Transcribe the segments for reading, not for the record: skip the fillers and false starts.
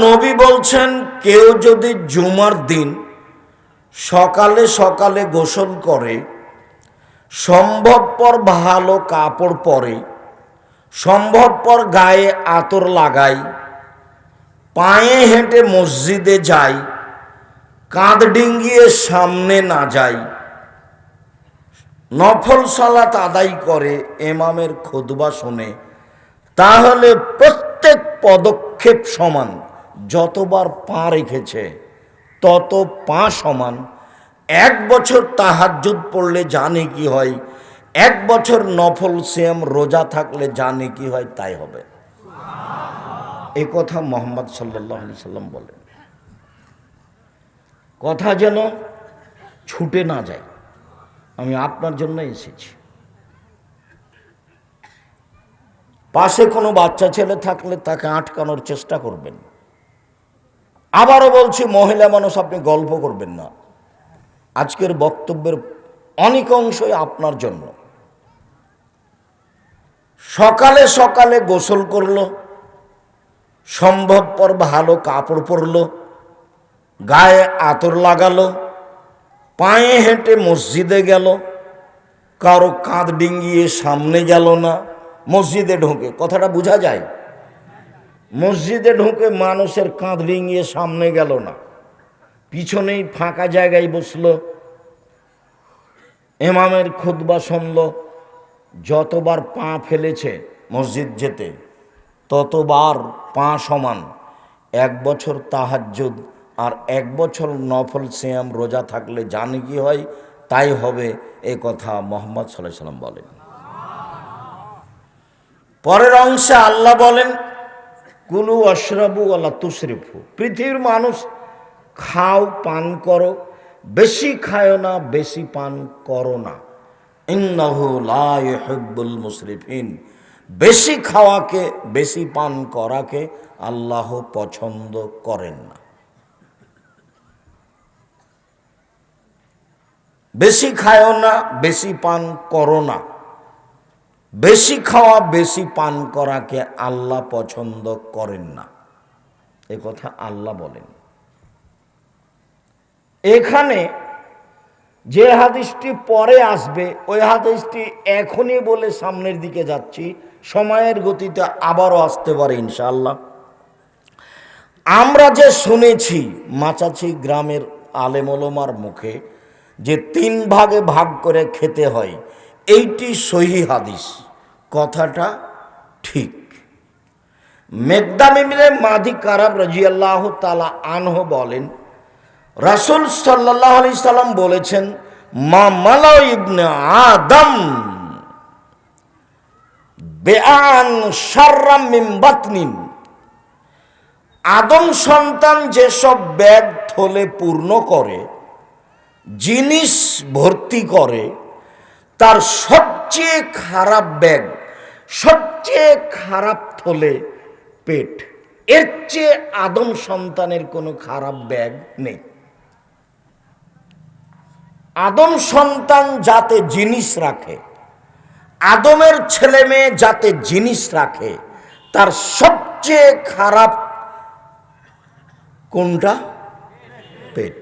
নবী বলছেন, কেউ যদি জুমার দিন সকালে সকালে গোসল করে, সম্ভবপর ভালো কাপড় পরে, সম্ভবপর গায়ে আতর লাগায়, পায়ে হেঁটে মসজিদে যায়, কাঁধ ডিঙ্গিয়ে সামনে না যায়, নফল সালাত আদায় করে, ইমামের খুতবা শোনে, তাহলে প্রত্যেক পদক্ষেপ সমান। যতবার পা রেখেছে তত পা সমান। 1 বছর তাহাজ্জুদ পড়লে জানে কি হয়, 1 বছর নফল সিয়াম রোজা থাকলে জানে কি হয়, তাই হবে। এ কথা মুহাম্মদ সাল্লাল্লাহু আলাইহি সাল্লাম বলেন। কথা যেন ছুটে না যায়। আমি আপনার জন্য এসেছি। পাশে কোনো বাচ্চা ছেলে থাকলে তাকে আটকানোর চেষ্টা করবেন। আবারও বলছি, মহিলা মানুষ আপনি গল্প করবেন না। আজকের বক্তব্যের অনেক অংশই আপনার জন্য। সকালে সকালে গোসল করলো, সম্ভবপর ভালো কাপড় পরলো, গায়ে আতর লাগালো, পায়ে হেঁটে মসজিদে গেল, কারো কাঁধ ডিঙ্গিয়ে সামনে গেল না, মসজিদে ঢোকে। কথাটা বোঝা যায়? মসজিদে ঢুকে মানুষের কাঁধ ডিঙ্গিয়ে সামনে গেল না, পিছনেই ফাঁকা জায়গায় বসলো, ইমামের খুতবা শুনল। যতবার পা ফেলেছে মসজিদ যেতে ততবার পা সমান। 1 বছর তাহাজ্জুদ আর 1 বছর নফল সিয়াম রোজা থাকলে জানে কি হয়, তাই হবে। এ কথা মুহাম্মদ সাল্লাল্লাহু আলাইহি সাল্লাম বলেন। পরের অংশে আল্লাহ বলেন, কুলু আশরাবু ওয়ালা তুসরিফু। পৃথিবীর মানুষ, খাও পান করো, বেশি খায় না, বেশি পান করো না। ইন্নাহু লা ইউহিব্বুল মুসরিফিন। বেশি খাওয়াকে, বেশি পান করাকে আল্লাহ পছন্দ করেন না। বেশি খায় না, বেশি পান করো না। বেশি খাওয়া, বেশি পান করাকে আল্লাহ পছন্দ করেন না। এ কথা আল্লাহ বলেন। এখানে যে হাদিসটি পরে আসবে, ওই হাদিসটি এখনই বলে সামনের দিকে যাচ্ছি, সময়ের গতিতে আবারও আসতে পারে ইনশাআল্লাহ। আমরা যে শুনেছি মাচাছি গ্রামের আলেম ওলামার মুখে যে 3 ভাগে ভাগ করে খেতে হয়, এইটি সহিহ হাদিস। কথাটা ঠিক। মেকদাম ইবনে মাদি কারাব রাদিয়াল্লাহু তাআলা আনহু বলেন, রাসূল সাল্লাল্লাহু আলাইহি সাল্লাম বলেছেন, মা মালা ইবনে আদম বেআন শাররাম মিন বাতনিন। আদম সন্তান যেসব ব্যাগ থলে পূর্ণ করে, জিনিস ভর্তি করে, তার সবচেয়ে খারাপ ব্যাগ, সবচেয়ে খারাপ থলে পেট। এর চেয়ে আদম সন্তানের কোনো খারাপ ব্যাগ নেই। আদম সন্তান যাতে জিনিস রাখে, আদমের ছেলে মেয়ে যাতে জিনিস রাখে, তার সবচেয়ে খারাপ কোনটা? পেট।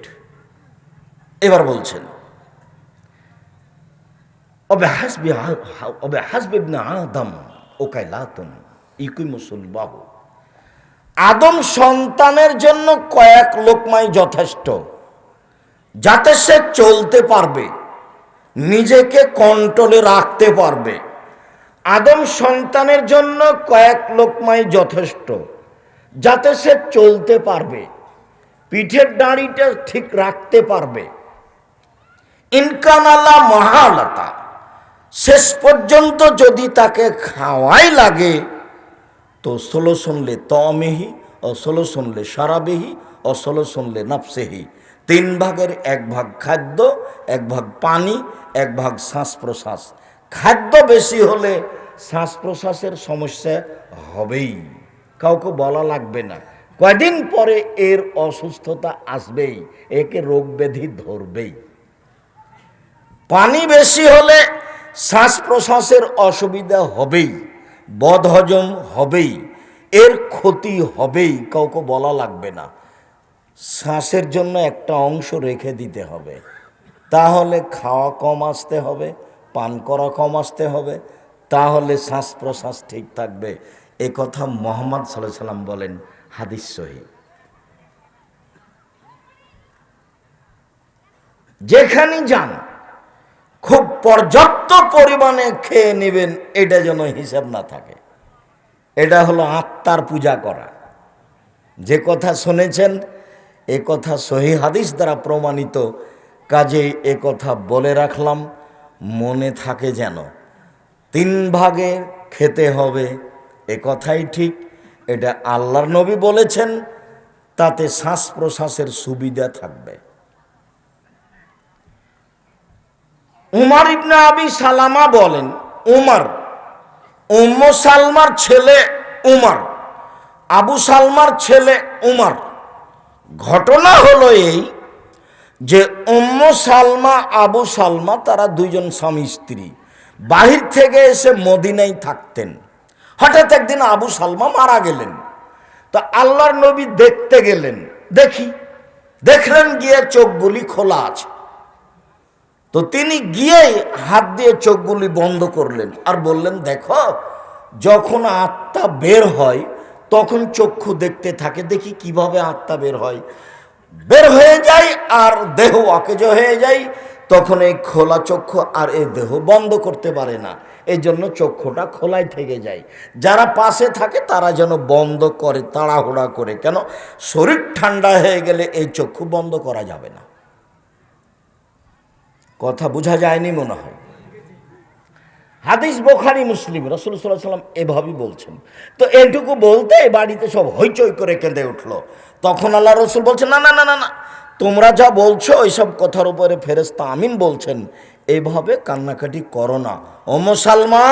এবার বলছেন, আদম সন্তানের জন্য কয়েক লোকমাই যথেষ্ট, যাতে সে চলতে পারবে, নিজেকে কন্ট্রোলে রাখতে পারবে। আদম সন্তানের জন্য কয়েক লোকমাই যথেষ্ট, যাতে সে চলতে পারবে, পিঠের দাঁড়িটা ঠিক রাখতে পারবে। ইনকানালা মহালতা, শেষ পর্যন্ত যদি তাকে খাওয়াই লাগে তো 16 শুনলে তমেহি, ও 16 শুনলে সারাবেহি, ও 16 শুনলে নাফসেহি। 3 ভাগের 1 ভাগ খাদ্য, 1 ভাগ পানি, 1 ভাগ শ্বাস প্রশ্বাস। খাদ্য বেশি হলে শ্বাস প্রশ্বাসের সমস্যা হবেই, কাউকে বলা লাগবে না। কয়দিন পরে এর অসুস্থতা আসবেই, একে রোগ ব্যাধি ধরবেই। পানি বেশি হলে শ্বাস প্রশ্বাসের অসুবিধা হবেই, বদহজম হবেই। এর ক্ষতি হবেই, কাউকে বলা লাগবে না। শ্বাসের জন্য একটা অংশ রেখে দিতে হবে, তাহলে খাওয়া কম আসতে হবে, পান করা কম আসতে হবে, তাহলে শ্বাস প্রশ্বাস ঠিক থাকবে। এ কথা মুহাম্মদ সাল্লাল্লাহু আলাইহি সাল্লাম বলেন, হাদিস সহিহ। যেখানে যান খুব পর্যাপ্ত পরিমাণে খেয়ে নেবেন, এটা যেন হিসাব না থাকে। এটা হলো আত্মার পূজা করা। যে কথা শুনেছেন এ কথা সহিহ হাদিস দ্বারা প্রমাণিত, কাজেই এ কথা বলে রাখলাম, মনে থাকে যেন। 3 ভাগে খেতে হবে, এ কথাই ঠিক। এটা আল্লাহর নবী বলেছেন, তাতে শ্বাস প্রশ্বাসের সুবিধা থাকবে। উমর ইবনে আবি সালামা বলেন, উমর, উম্মু সালমার ছেলে উমর, আবু সালমার ছেলে উমর। ঘটনা হলো এই যে উম্মু সালমা আবু সালমা তারা দুইজন স্বামী স্ত্রী বাহির থেকে এসে মদিনায় থাকতেন। হঠাৎ একদিন আবু সালমা মারা গেলেন। তো আল্লাহর নবী দেখতে গেলেন, দেখলেন গিয়ে চোখগুলি খোলা আছে। তো তিনি গিয়ে হাত দিয়ে চোখগুলি বন্ধ করলেন আর বললেন, দেখো, যখন আত্মা বের হয় তখন চক্ষু দেখতে থাকে, দেখি কিভাবে আত্মা বের হয়। বের হয়ে যায় আর দেহ অকেজ হয়ে যায়, তখন এই খোলা চক্ষু আর এই দেহ বন্ধ করতে পারে না, এই জন্য চক্ষুটা খোলাই থেকে যায়। যারা পাশে থাকে তারা যেন বন্ধ করে, তাড়াহুড়া করে, কেন শরীর ঠান্ডা হয়ে গেলে এই চক্ষু বন্ধ করা যাবে না। কথা বোঝা যায়নি মনে হয়। হাদিস বুখারী মুসলিম, রাসূল সাল্লাল্লাহু আলাইহি ওয়াসাল্লাম এভাবেই বলছেন। তো এইটুকু বলতে বাড়িতে সব হইচই করে কেঁদে উঠলো। তখন আল্লাহ রসুল বলছেন, না না না না না, তোমরা যা বলছো ওইসব কথার উপরে ফেরেশতা আমিন বলছেন, এইভাবে কান্নাকাটি করো না। উম্মু সালমা,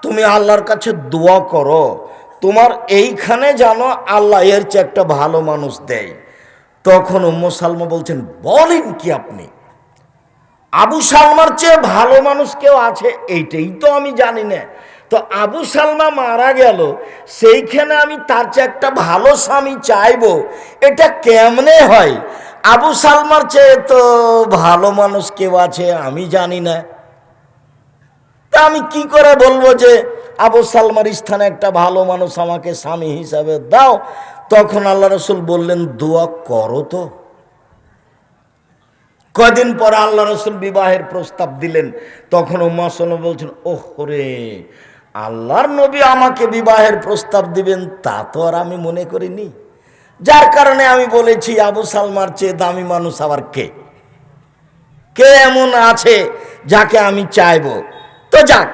তুমি আল্লাহর কাছে দোয়া করো, তোমার এইখানে জানো আল্লাহ এর চেয়ে একটা ভালো মানুষ দেয়। তখন উম্মু সালমা বলছেন, বলেন কি আপনি? আবু সালমার চেয়ে ভালো মানুষ কেউ আছে? এইটাই তো আমি জানি না। তো আবু সালমা মারা গেল, সেইখানে আমি তার চেয়ে একটা ভালো স্বামী চাইবো, এটা কেমনে হয়? আবু সালমার চেয়ে তো ভালো মানুষ কেউ আছে আমি জানি না। তা আমি কি করে বলবো যে আবু সালমার স্থানে একটা ভালো মানুষ আমাকে স্বামী হিসাবে দাও? তখন আল্লাহ রসুল বললেন, দোয়া করো তো। কয়দিন পরে আল্লাহ রসুল বিবাহের প্রস্তাব দিলেন। তখন উম্মু সালমা বলছেন, ওহ রে, আল্লাহর নবী আমাকে বিবাহের প্রস্তাব দিবেন তা তো আর আমি মনে করিনি। যার কারণে আমি বলেছি, আবু সালমার চেয়ে দামি মানুষ আবার কে এমন আছে যাকে আমি চাইবো? তো যাক,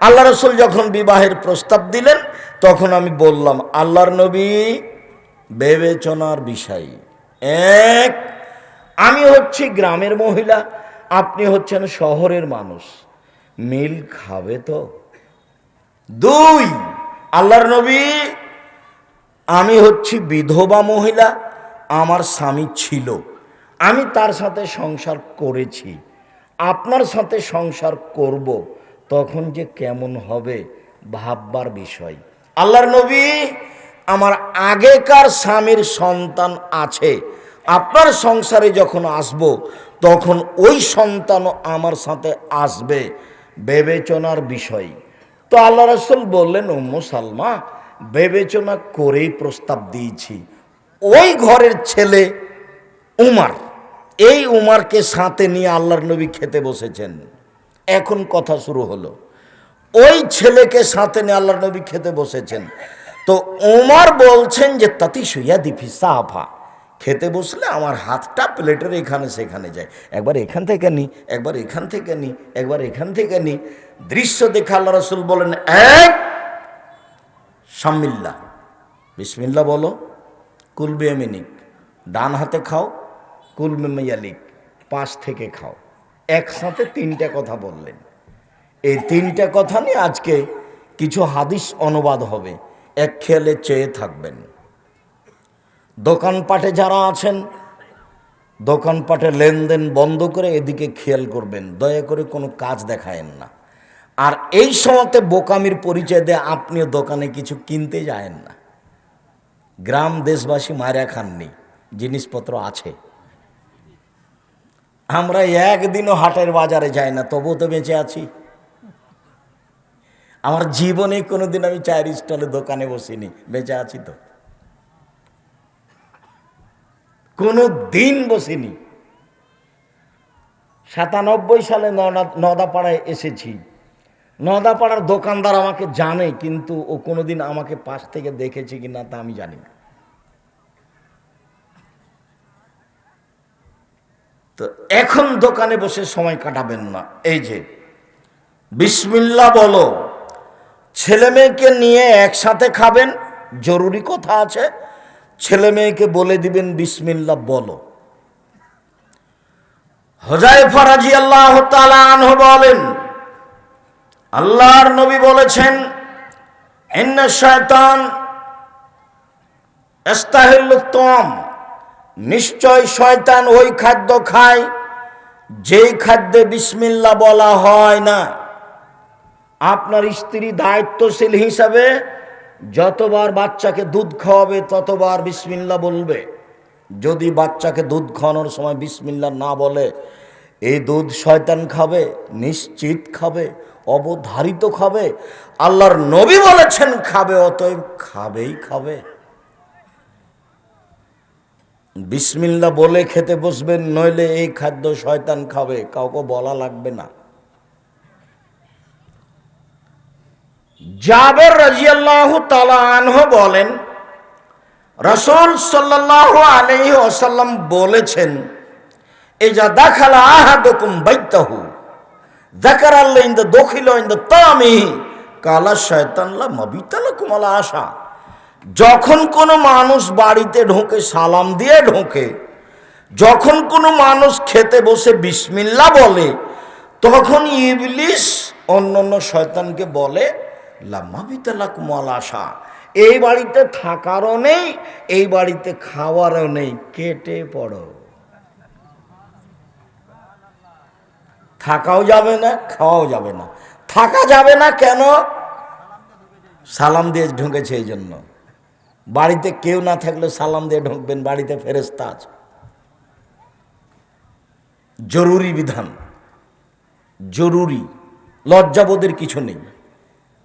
আল্লাহ রসুল যখন বিবাহের প্রস্তাব দিলেন তখন আমি বললাম, আল্লাহর নবী, বিবেচনার বিষয় এক, আমি হচ্ছি গ্রামের মহিলা, আপনি হচ্ছেন শহরের মানুষ, মিল খাবে তো? 2, আল্লাহর নবী, আমি হচ্ছি বিধবা মহিলা, আমার স্বামী ছিল, আমি তার সাথে সংসার করেছি, আপনার সাথে সংসার করব, তখন যে কেমন হবে ভাববার বিষয়। আল্লাহর নবী, আমার আগেকার স্বামীর সন্তান আছে, আপনার সংসারে যখন আসব তখন ওই সন্তানও আমার সাথে আসবে, বিবেচনার বিষয়। তো আল্লাহ রাসূল বললেন, উম্মু সালমা, বিবেচনা করেই প্রস্তাব দিয়েছি। ওই ঘরের ছেলে উমর, এই উমরকে সাথে নিয়ে আল্লাহর নবী খেতে বসেছেন। এখন কথা শুরু হলো, ওই ছেলেকে সাথে নিয়ে আল্লাহর নবী খেতে বসেছেন। তো উমর বলছেন যে, তাতি শুইয়া দিফি সাফা, খেতে বসলে আমার হাতটা প্লেটের এখানে সেখানে যায়, একবার এখান থেকে নি, একবার এখান থেকে নি, একবার এখান থেকে নি। দৃশ্য দেখে আল্লাহ রাসূল বলেন, এক, সাম্মিল্লাহ, বিসমিল্লাহ বলো, কুলবে মিনিক, ডান হাতে খাও, কুলবে মাইয়ালিক, 5 থেকে খাও। একসাথে 3টা কথা বললেন। এই 3টা কথা নিয়ে আজকে কিছু হাদিস অনুবাদ হবে, এক খেয়ালে চেয়ে থাকবেন। দোকানপাটে যারা আছেন, দোকানপাটে লেনদেন বন্ধ করে এদিকে খেয়াল করবেন, দয়া করে কোনো কাজ দেখায়েন না। আর এই সময়তে বোকামির পরিচয় দিয়ে আপনিও দোকানে কিছু কিনতে যায়েন না। গ্রাম দেশবাসী মারা খাননি, জিনিসপত্র আছে। আমরা একদিনও হাটের বাজারে যাই না, তবুও তো বেঁচে আছি। আমার জীবনে কোনোদিন আমি চায়ের স্টলে দোকানে বসিনি, বেঁচে আছি তো। কোনো দিন বসিনি। 97 সালে নদাপাড়ায় এসেছি। নদাপাড়ার দোকানদার আমাকে জানে, কিন্তু ও কোনোদিন আমাকে পাশ থেকে দেখেছে কি না তা আমি জানি না। তো এখন দোকানে বসে সময় কাটাবেন না। এই যে বিসমিল্লাহ বলো, ছেলে মেয়েকে নিয়ে একসাথে খাবেন, জরুরি কথা আছে, ছেলে মেয়েকে বলে দিবেন বিসমিল্লাহ বলো। হুযায়ফা রাদিয়াল্লাহু তাআলা আনহু বলেন, আল্লাহর নবী বলেছেন, ইন্না শায়তান ইস্তাহিল্লুত তাম, নিশ্চয় শয়তান ওই খাদ্য খায় যেই খাদ্যে বিসমিল্লাহ বলা হয় না। আপনার স্ত্রী দায়িত্বশীল হিসাবে যতবার বাচ্চাকে দুধ খাওয়াবে ততবার বিসমিল্লাহ বলবে। যদি বাচ্চাকে দুধ খাওয়ানোর সময় বিসমিল্লাহ না বলে, এই দুধ শয়তান খাবে, নিশ্চিত খাবে, অবধারিত খাবে। আল্লাহর নবী বলেছেন খাবে, অতএব খাবেই খাবে। বিসমিল্লাহ বলে খেতে বসবেন, নইলে এই খাদ্য শয়তান খাবে, কাউকে বলা লাগবে না। জাবের রাদিয়াল্লাহু তাআলা আনহু বলেন, রাসূল সাল্লাল্লাহু আলাইহি ওয়াসাল্লাম বলেছেন, ইজা দাখালা আহাদুকুম বাইতাহু যাকারাল্লাহ ইনদা দখিলা ইনদা তামিহি কালা শায়তান লা মাবিতা লাকুম আলা আশা। যখন কোনো মানুষ বাড়িতে ঢোকে সালাম দিয়ে ঢোকে, যখন কোনো মানুষ খেতে বসে বিসমিল্লাহ বলে, তখন ইবলিস অন্য শয়তানকে বলে লা মাবিতা লাকুম আলা আশা, এই বাড়িতে থাকারও নেই, এই বাড়িতে খাওয়ারও নেই, কেটে পড়ো। থাকাও যাবে না, খাওয়াও যাবে না। থাকা যাবে না কেন? সালাম দিয়ে ঢুকেছে এই জন্য। বাড়িতে কেউ না থাকলে সালাম দিয়ে ঢুকবেন, বাড়িতে ফেরেশতা আছে। জরুরি বিধান, জরুরি, লজ্জাবোধের কিছু নেই।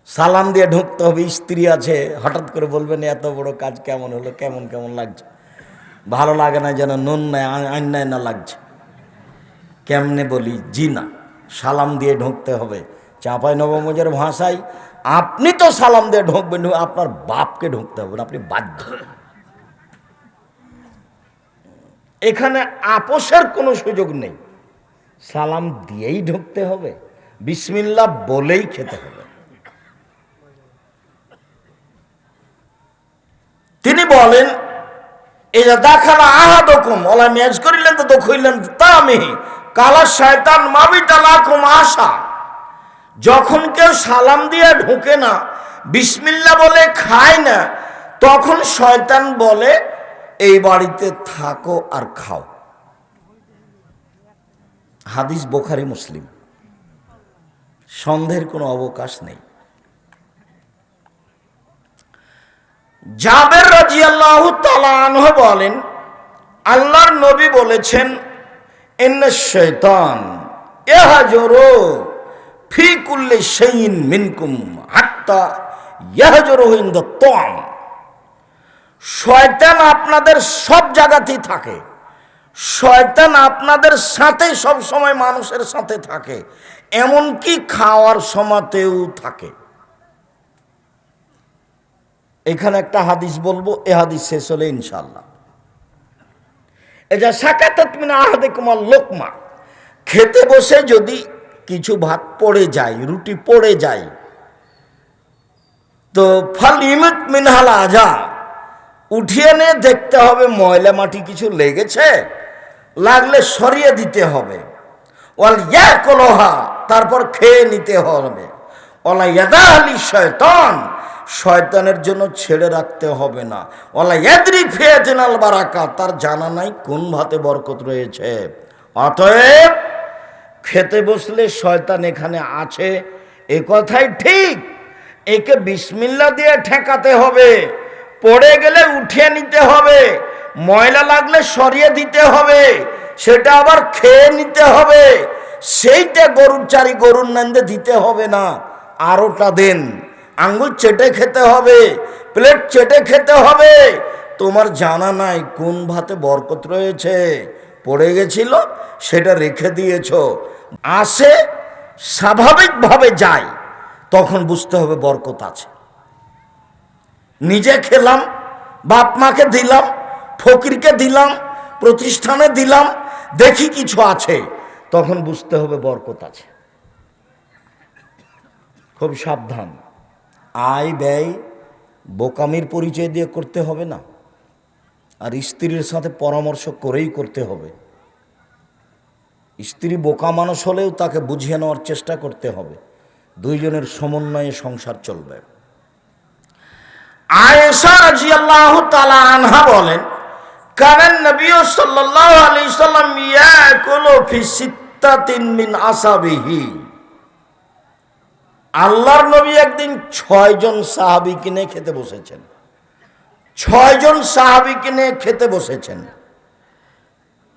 সালাম দিয়ে ঢুকতে হবে। স্ত্রী আছে, হঠাৎ করে বলবেন এত বড় কাজ কেমন হলো, কেমন কেমন লাগছে, ভালো লাগে না, যেন নুন নাই আন্নায় না লাগছে। কেমনে বলি? জি না, সালাম দিয়ে ঢুকতে হবে। চাঁপাই নবমজের ভাষায় আপনি তো সালাম দিয়ে ঢুকবেন, আপনার বাপকে ঢুকতে হবে না, আপনি বাধ্য। এখানে আপোষের কোনো সুযোগ নেই, সালাম দিয়েই ঢুকতে হবে, বিসমিল্লাহ বলেই খেতে হবে। তিনি বলেন, ইজা দাখালা আহাদুকুম ওলা মেজ করিলেন তো দখইলেন তামিহি কালা শায়তান মাবিতা লাকুম আশা। যখন কেউ সালাম দিয়ে ঢোকে না, বিসমিল্লাহ বলে খায় না, তখন শয়তান বলে এই বাড়িতে থাকো আর খাও। হাদিস বুখারী মুসলিম, সন্দেহের কোনো অবকাশ নেই। জাবের রাদিয়াল্লাহু তাআলা আনহু বলেন, আল্লাহর নবী বলেছেন, ইন্নাশ শায়তান ইয়াহজুরু ফি কুল্লি শাইইন মিনকুম হাত্তা ইয়াহজুরু ইনদা তাম। শয়তান আপনাদের সব জায়গাতেই থাকে, শয়তান আপনাদের সাথে সব সময় মানুষের সাথে থাকে, এমনকি খাওয়ার সময়তেও থাকে। এখানে একটা হাদিস বলবো, এ হাদিস শেষ হলে ইনশাআল্লাহ। এটা সাকাতাত মিন আহাদিকুমাল লোকমা, খেতে বসে যদি কিছু ভাত পড়ে যায়, রুটি পড়ে যায়, তো ফাল ইমুত মিনহাল আজা, উঠিয়ে নিয়ে দেখতে হবে ময়লা মাটি কিছু লেগেছে, লাগলে সরিয়ে দিতে হবে। ওয়াল ইয়াকুলহা, তারপর খেয়ে নিতে হবে। ওয়ালা ইয়াদালি শয়তান, শয়তানের জন্য ছেড়ে রাখতে হবে না। ওয়ালা ইয়াদরি ফিয়াতিনাল বারাকা, তার জানা নাই কোন ভাতে বরকত রয়েছে। অতএব খেতে বসলে শয়তান এখানে আছে, এ কথাই ঠিক। একে বিসমিল্লাহ দিয়ে ঠেকাতে হবে, পড়ে গেলে উঠিয়ে নিতে হবে, ময়লা লাগলে সরিয়ে দিতে হবে, সেটা আবার খেয়ে নিতে হবে। সেইটা গরুর চারি গরুর নান্দে দিতে হবে না, আরোটা দেন। আঙ্গুল চেটে খেতে হবে, প্লেট চেটে খেতে হবে। তোমার জানা নাই কোন ভাতে বরকত রয়েছে, পড়ে গেছিল সেটা রেখে দিয়েছ। আসে স্বাভাবিকভাবে যায়, তখন বুঝতে হবে বরকত আছে। নিজে খেলাম, বাপ মাকে দিলাম, ফকিরকে দিলাম, প্রতিষ্ঠানে দিলাম, দেখি কিছু আছে, তখন বুঝতে হবে বরকত আছে। খুব সাবধান। আয় ব্যয় বোকামির পরিচয় দিয়ে করতে হবে না, আর স্ত্রীর সাথে পরামর্শ করেই করতে হবে। স্ত্রী বোকা মানুষ হলেও তাকে বুঝিয়ে নেওয়ার চেষ্টা করতে হবে। দুইজনের সমন্বয়ে সংসার চলবে। আয়েশা রাদিয়াল্লাহু তাআলা আনহা বলেন, কানান নবী সাল্লাল্লাহু আলাইহি সাল্লাম ইয়াকুলু ফি সিত্তাতিন মিন আসহাবিহি। আল্লাহর নবী একদিন 6 জন সাহাবীকে নিয়ে খেতে বসেছেন। 6 জন সাহাবীকে নিয়ে খেতে বসেছেন।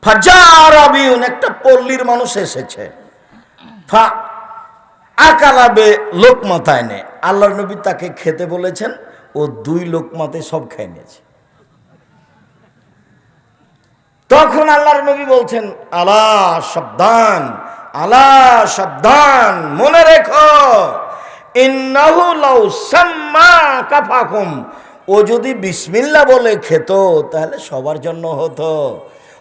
ফাজারাবিউন, একটা পল্লীর মানুষ এসেছে। ফা আকালাবে লোকমাতায় নে, আল্লাহর নবী তাকে খেতে বলেছেন, ও 2 লোকমাতে সব খেয়ে নিয়েছে। তখন আল্লাহর নবী বলছেন, আলা সাবধান, আলা সাবধান, মনে রেখো, ইন্নাহু লাউ সাম্মা কাফাকুম, ও যদি বিসমিল্লাহ বলে খেত তাহলে সবার জন্য হতো।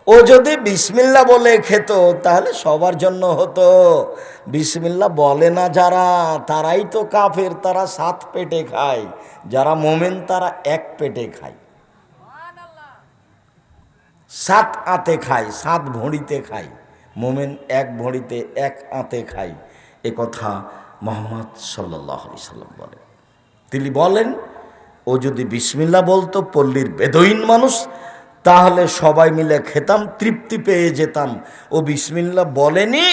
ও যদি বিসমিল্লাহ বলে খেত তাহলে সবার জন্য হতো। বিসমিল্লাহ বলে না যারা, তারাই তো কাফের, তারা 7 পেটে খায়। যারা মোমেন তারা 1 পেটে খায়, 7 আঁতে খায়, 7 ভরিতে খায়। মোমেন 1 ভরিতে 1 আঁতে খায়। এ কথা মুহাম্মদ সাল্লাল্লাহু আলাইহি সাল্লাম বলেন। তিনি বলেন, ও যদি বিসমিল্লাহ বলতো পল্লীর বেদুইন মানুষ, তাহলে সবাই মিলে খেতাম, তৃপ্তি পেয়ে যেতাম। ও বিসমিল্লাহ বলেনি,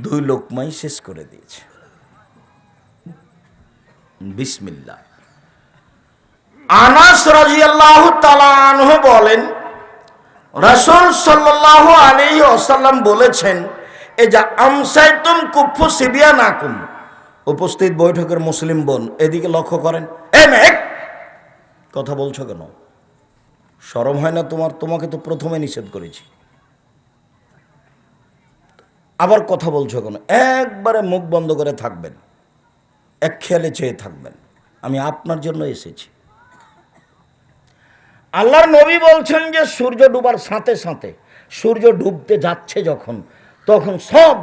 2 লোকমাই শেষ করে দিয়েছে। বিসমিল্লাহ। আনাস রাদিয়াল্লাহু তাআলা আনহু বলেন, রাসূল সাল্লাল্লাহু আলাইহি ওয়াসাল্লাম বলেছেন, এ যা আমসাইতুম কুফু সিবিয়ানাকুম। উপস্থিত বৈঠকের মুসলিম বোন এদিকে লক্ষ্য করেন। কথা বলছো কেন? শরম হয় না তোমার? তোমাকে তো প্রথমে নিষেধ করেছি, আবার কথা বলছো কেন? একবারে মুখ বন্ধ করে থাকবেন, এক খেয়ালে চেয়ে থাকবেন, আমি আপনার জন্য এসেছি। আল্লাহর নবী বলছেন যে সূর্য ডুবার সাথে সাথে, সূর্য ডুবতে যাচ্ছে যখন, তখন সব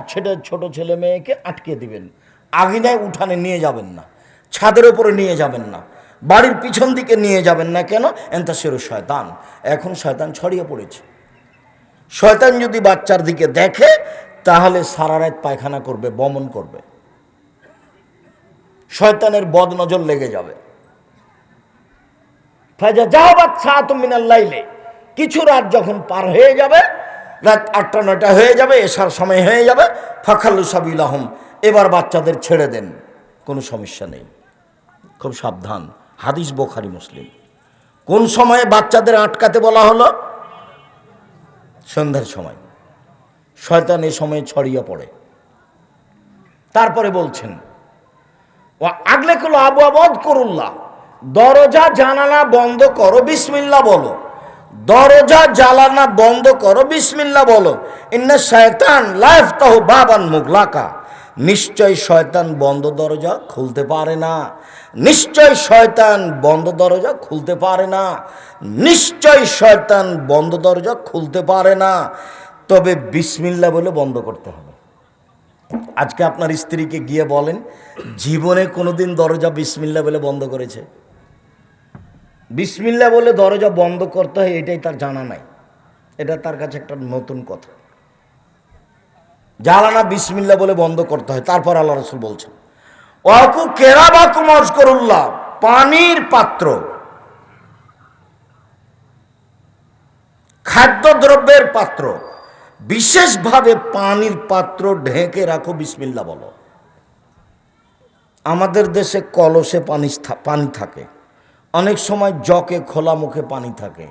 ছোট ছেলে মেয়েকে আটকে দিবেন। আঙিনায় উঠানে নিয়ে যাবেন না, ছাদের উপরে নিয়ে যাবেন না, বাড়ির পিছন দিকে নিয়ে যাবেন না। কেন? এন্তাসিরু শয়তান, এখন শয়তান ছড়িয়ে পড়েছে। শয়তান যদি বাচ্চার দিকে দেখে তাহলে সারা রাত পায়খানা করবে, বমন করবে, শয়তানের বদনজর লেগে যাবে। ফাজা জাহাবাত সাআতুম মিনাল লাইলে, কিছু রাত যখন পার হয়ে যাবে, রাত 8টা-9টা হয়ে যাবে, এশার সময় হয়ে যাবে, ফাখাল্লু সাবিলাহুম, এবার বাচ্চাদের ছেড়ে দেন, কোনো সমস্যা নেই। খুব সাবধান। হাদিস বুখারী মুসলিম। কোন সময়ে বাচ্চাদের আটকাতে বলা হলো? সন্ধ্যার সময়। শয়তান এই সময় ছড়িয়ে পড়ে। তারপরে বলছেন, ও আগলে কুল আবু আবদ করুল্লাহ, দরজা জানালা বন্ধ করো, বিসমিল্লাহ বলো। দরজা জানালা বন্ধ করো, বিসমিল্লাহ বলো। ইন্না শায়তান লা ইফতাহু বাবান মুগলাকা, নিশ্চয় শয়তান বন্ধ দরজা খুলতে পারে না। নিশ্চয় শয়তান বন্ধ দরজা খুলতে পারে না। নিশ্চয় শয়তান বন্ধ দরজা খুলতে পারে না। তবে বিসমিল্লাহ বলে বন্ধ করতে হবে। আজকে আপনার স্ত্রীকে গিয়ে বলেন, জীবনে কোনোদিন দরজা বিসমিল্লাহ বলে বন্ধ করেছে? বিসমিল্লাহ বলে দরজা বন্ধ করতে হয় এটাই তার জানা নাই। এটা তার কাছে একটা নতুন কথা। জানানা বিসমিল্লাহ বলে বন্ধ করতে হয়। তারপর আল্লাহ রাসূল বলছেন, ওয়াকু কেরাবাকুম আযকুরুল্লাহ, পানির পাত্র, খাদ্যদ্রব্যের পাত্র, বিশেষভাবে পানির পাত্র ঢেকে রাখো, বিসমিল্লাহ বলো। আমাদের দেশে কলসে পানি থাকে, অনেক সময় জকে খোলা মুখে পানি থাকে,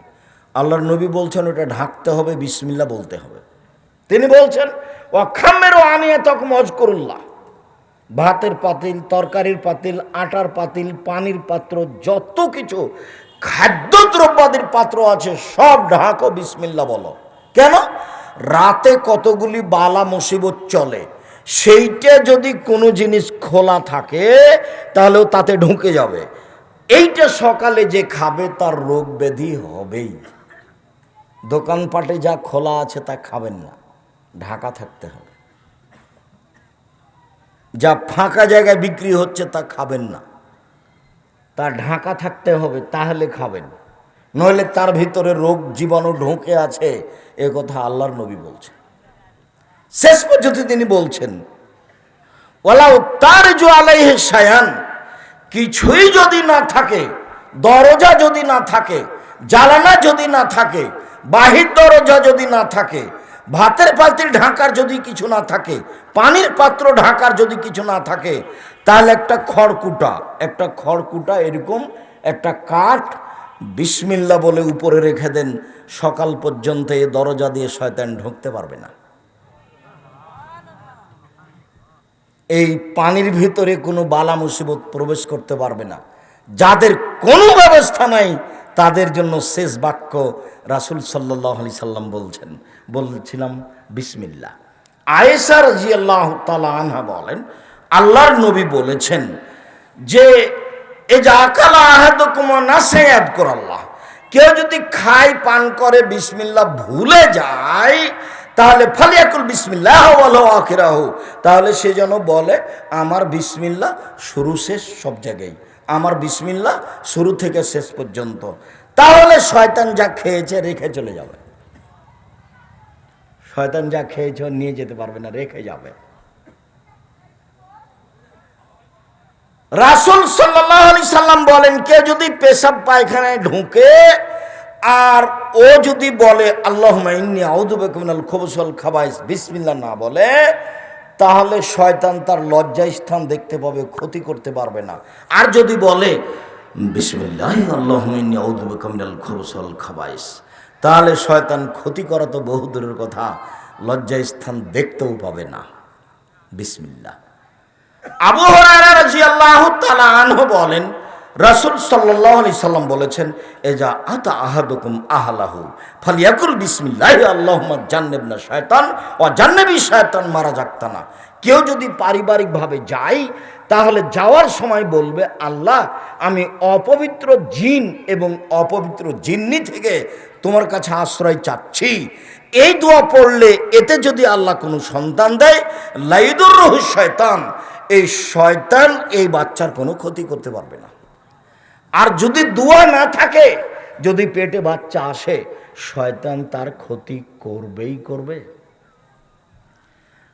আল্লাহর নবী বলছেন ওটা ঢাকতে হবে, বিসমিল্লাহ বলতে হবে। তিনি বলছেন ওয়াখামেরও আনিয়ে তখন অজকরুল্লাহ, ভাতের পাতিল, তরকারির পাতিল, আটার পাতিল, পানির পাত্র, যত কিছু খাদ্যদ্রব্যাদির পাত্র আছে সব ঢাকো, বিসমিল্লাহ বলো। কেন? রাতে কতগুলি বালা মুসিবত চলে, সেইটা যদি কোনো জিনিস খোলা থাকে তাহলেও তাতে ঢুকে যাবে। এইটা সকালে যে খাবে তার রোগ ব্যাধি হবেই। দোকানপাটে যা খোলা আছে তা খাবেন না, ঢাকা থাকতে হবে। যা ফাঁকা জায়গায় বিক্রি হচ্ছে তা খাবেন না, তা ঢাকা থাকতে হবে, তাহলে খাবেন। নইলে তার ভিতরে রোগ জীবাণু ঢুকে আছে, এ কথা আল্লাহর নবী বলছেন। শেষ পর্যন্ত তিনি বলছেন ওয়ালাউ তারজু আলাইহি শায়ান, কিছুই যদি না থাকে, দরজা যদি না থাকে, জানালা যদি না থাকে, বাহির দরজা যদি না থাকে, ভাতের পাতিল ঢাকার যদি কিছু না থাকে, পানির পাত্র ঢাকার যদি কিছু না থাকে, তাহলে একটা খড়কুটা এরকম একটা কাঠ বিসমিল্লাহ বলে উপরে রেখে দেন, সকাল পর্যন্ত এই দরজা দিয়ে শয়তান ঢুকতে পারবে না। এই পানির ভিতরে কোনো বালা মুসিবত প্রবেশ করতে পারবে না। যাদের কোনো ব্যবস্থা নাই তাদের জন্য শেষ বাক্য রাসূল সাল্লাল্লাহু আলাইহি সাল্লাম বলছিলাম বিসমিল্লাহ। আয়েশা রাদিয়াল্লাহু তাআলা আনহা বলেন আল্লাহর নবী বলেছেন যে এজা আকালা আহাদুকুম নাসিয়া ইয়াযকুরাল্লাহ, কেউ যদি খায় পান করে বিসমিল্লাহ ভুলে যায়, তাহলে ফালিয়াকুল বিসমিল্লাহ ওয়ালাহু আখিরাহু, তাহলে সে যেন বলে আমার বিসমিল্লাহ শুরু শেষ সব জায়গায়, আমার বিসমিল্লাহ শুরু থেকে শেষ পর্যন্ত। তাহলে শয়তান যা খেয়েছে রেখে চলে যাবে। শয়তান যা খেয়েছে নিয়ে যেতে পারবে না, রেখে যাবে। রাসূল সাল্লাল্লাহু আলাইহি সাল্লাম বলেন কেউ যদি পেশাব পায়খানায় ঢুকে আর ও যদি বলে আল্লাহুম্মা ইন্নী আউযু বিকা মিনাল খুবুসি ওয়াল খাবাইস বিসমিল্লাহ না বলে, তাহলে শয়তান তার লজ্জাস্থান দেখতে পাবে, ক্ষতি করতে পারবে না। আর যদি বলে বিসমিল্লাহ আল্লাহুম্মা ইন্নী আউযু বিকা মিনাল খুবুসি ওয়াল খাবাইস, তাহলে শয়তান ক্ষতি করা তো বহু দূরের কথা, লজ্জাস্থান দেখতেও পাবে না। বিসমিল্লাহ। আবু হুরায়রা রাদিয়াল্লাহু তাআলা আনহু বলেন রাসূল সাল্লাল্লাহু আলাইহি সাল্লাম বলেছেন এজা আতা আহাদুকুম আহলাহু ফালিয়াকুল বিসমিল্লাহ আল্লাহুম্মা জান্নিবনা শায়তান ওয়া জান্নিবি শায়তান মা রাযাকতানা। কেউ যদি পারিবারিকভাবে যায় তাহলে যাওয়ার সময় বলবে আল্লাহ আমি অপবিত্র জিন এবং অপবিত্র জিন্নি থেকে তোমার কাছে আশ্রয় চাচ্ছি। এই দোয়া পড়লে এতে যদি আল্লাহ কোনো সন্তান দেয় লাইদুররুহু শয়তান, এই শয়তান এই বাচ্চার কোনো ক্ষতি করতে পারবে না। আর যদি দোয়া না থাকে, যদি পেটে বাচ্চা আসে, শয়তান তার ক্ষতি করবেই করবে।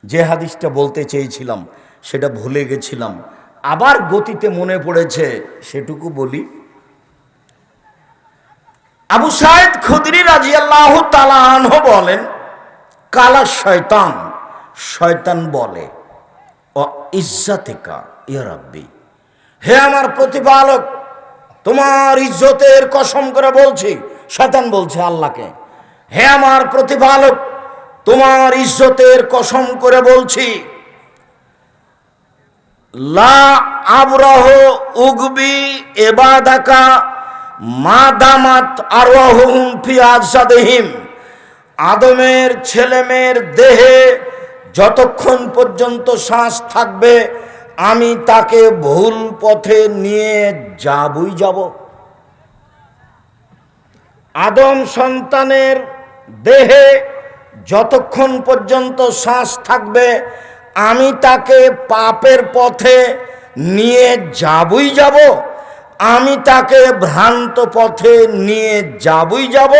যে হাদিসটা বলতে চেয়েছিলাম সেটা ভুলে গেছিলাম, আবার গতিতে মনে পড়েছে, সেটুকু বলি। আবু সাঈদ খুদরি রাদিয়াল্লাহু তাআলা আনহু বলেন কালা শয়তান, শয়তান বলে ও ইজ্জাতিকা ইয়া রাব্বি, হে আমার প্রতিপালক তোমার ইজ্জতের কসম করে বলছি, শয়তান বলছে আল্লাহকে, হে আমার প্রতিপালক তোমার ইজ্জতের কসম করে বলছি লা আবরাহ উগবি ইবাদাকা মা দামাত আরওয়াহুম ফি আজসাদিহিম, আদমের ছেলেমেয়ের দেহে যতক্ষণ পর্যন্ত শ্বাস থাকবে আমি তাকে ভুল পথে নিয়ে যাবই যাব। আদম সন্তানের দেহে যতক্ষণ পর্যন্ত শ্বাস থাকবে আমি তাকে পাপের পথে নিয়ে যাবই যাব, আমি তাকে ভ্রান্ত পথে নিয়ে যাবই যাব।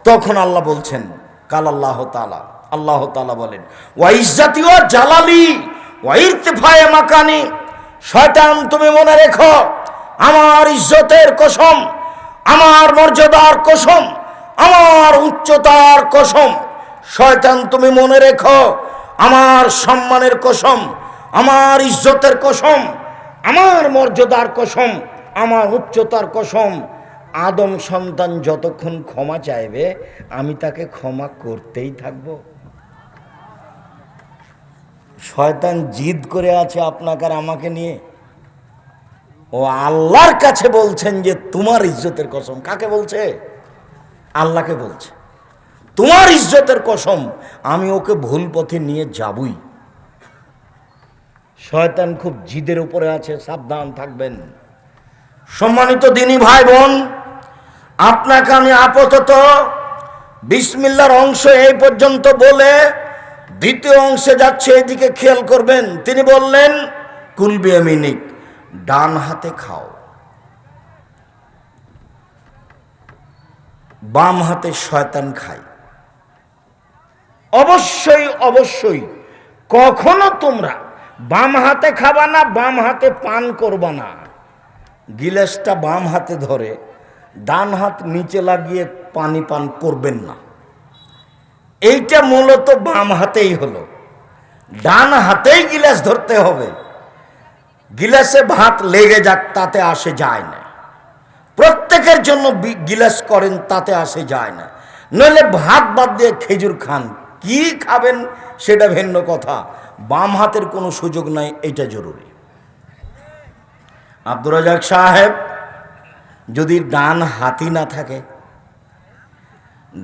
তখন আল্লাহ বলছেন কাল আল্লাহ তাআলা, আল্লাহ তাআলা বলেন ওয়া ইজ্জাতি ওয়া জালালি ওয়া ইরতিফায়ে মাকানি, শয়তান তুমি মনে রেখো আমার ইজ্জতের কসম, আমার মর্যাদার কসম, আমার উচ্চতার কসম, শয়তান তুমি মনে রেখো আমার সম্মানের কসম, আমার ইজ্জতের কসম, আমার মর্যাদার কসম, আমার উচ্চতার কসম, আদম সন্তান যতক্ষণ ক্ষমা চাইবে আমি তাকে ক্ষমা করতেই থাকব। শয়তান জিদ করে আছে আপনাকে আর আমাকে নিয়ে। ও আল্লাহর কাছে বলছেন যে তোমার ইজ্জতের কসম। কাকে বলছে? আল্লাহকে বলছে, তোমার ইজ্জতের কসম আমি ওকে ভুল পথে নিয়ে যাবই। শয়তান খুব জিদের উপরে আছে, সাবধান থাকবেন। সম্মানিত দিনী ভাই বোন, আপনাকে আমি আপাতত বিসমিল্লাহর অংশ এই পর্যন্ত বলে দ্বিতীয় অংশে যাচ্ছে, এদিকে খেয়াল করবেন। তিনি বললেন কুল বিয়ামিনিক, ডান হাতে খাও, বাম হাতে শয়তান খায়। অবশ্যই অবশ্যই কখনো তোমরা বাম হাতে খাবা না, বাম হাতে পান করবা না। গিলাসটা বাম হাতে ধরে ডান হাত নিচে লাগিয়ে পানি পান করবেন না। এইটা মূলত বাম হাতেই হলো, ডান হাতেই গিলাস ধরতে হবে। গিলাসে ভাত লেগে যাক তাতে আসে যায় না, প্রত্যেকের জন্য গিলাস করেন তাতে আসে যায় না। নইলে ভাত বাদ দিয়ে খেজুর খান, কি খাবেন সেটা ভিন্ন কথা, বাম হাতের কোনো সুযোগ নাই, এটা জরুরি। আব্দুর রাজাক সাহেব, যদি ডান হাতই না থাকে,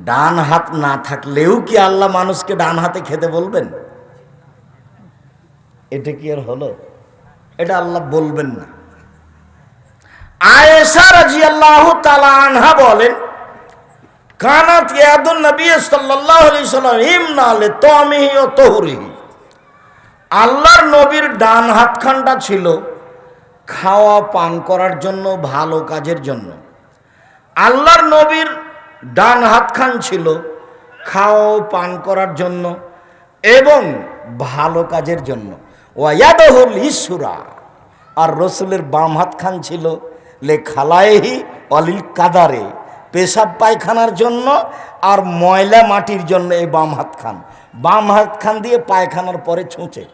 ডান হাত না থাকলেও কি আল্লাহ মানুষকে ডান হাতে খেতে বলবেন? এটা কি আর হলো? এটা আল্লাহ বলবেন না। আয়েশা রাদিয়াল্লাহু তাআলা আনহা বলেন, কানাত ইয়াদুন নবী সাল্লাল্লাহু আলাইহি সাল্লাম ইমনা লিতামিহি ওয়া তুহরিহি। আল্লাহর নবীর ডান হাতখানটা ছিল খাওয়া পান করার জন্য, ভালো কাজের জন্য। আল্লাহর নবীর ডান হাতখান ছিল খাওয়া পান করার জন্য এবং ভালো কাজের জন্য। ওয়ায়াদহুল ইসরা, আর রসুলের বাম হাতখান ছিল লে খালায়েহি অলিল কাদারে, পেশাব পায়খানার জন্য আর ময়লা মাটির জন্য। এই বাম হাতখান দিয়ে পায়খানার পরে ছুঁচে।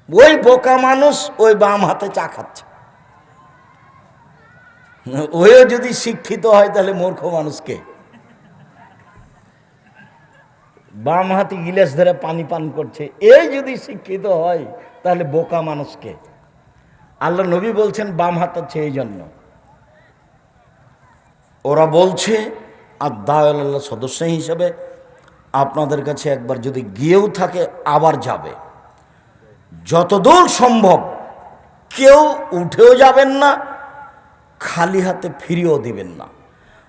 ওই বোকা মানুষ ওই বাম হাতে চা খাচ্ছে। ওইও যদি শিক্ষিত হয় তাহলে মূর্খ মানুষকে বাম হাতে গিলাস ধরে পানি পান করছে, এই যদি শিক্ষিত হয় তাহলে বোকা মানুষকে। আল্লাহ নবী বলছেন বাম হাত হচ্ছে এই জন্য। ওরা বলছে আর দাওয়াল্লাহ সদস্য হিসেবে আপনাদের কাছে একবার যদি গিয়েও থাকে আবার যাবে, যতদূর সম্ভব কেউ উঠেও যাবেন না, খালি হাতে ফিরিয়েও দিবেন না।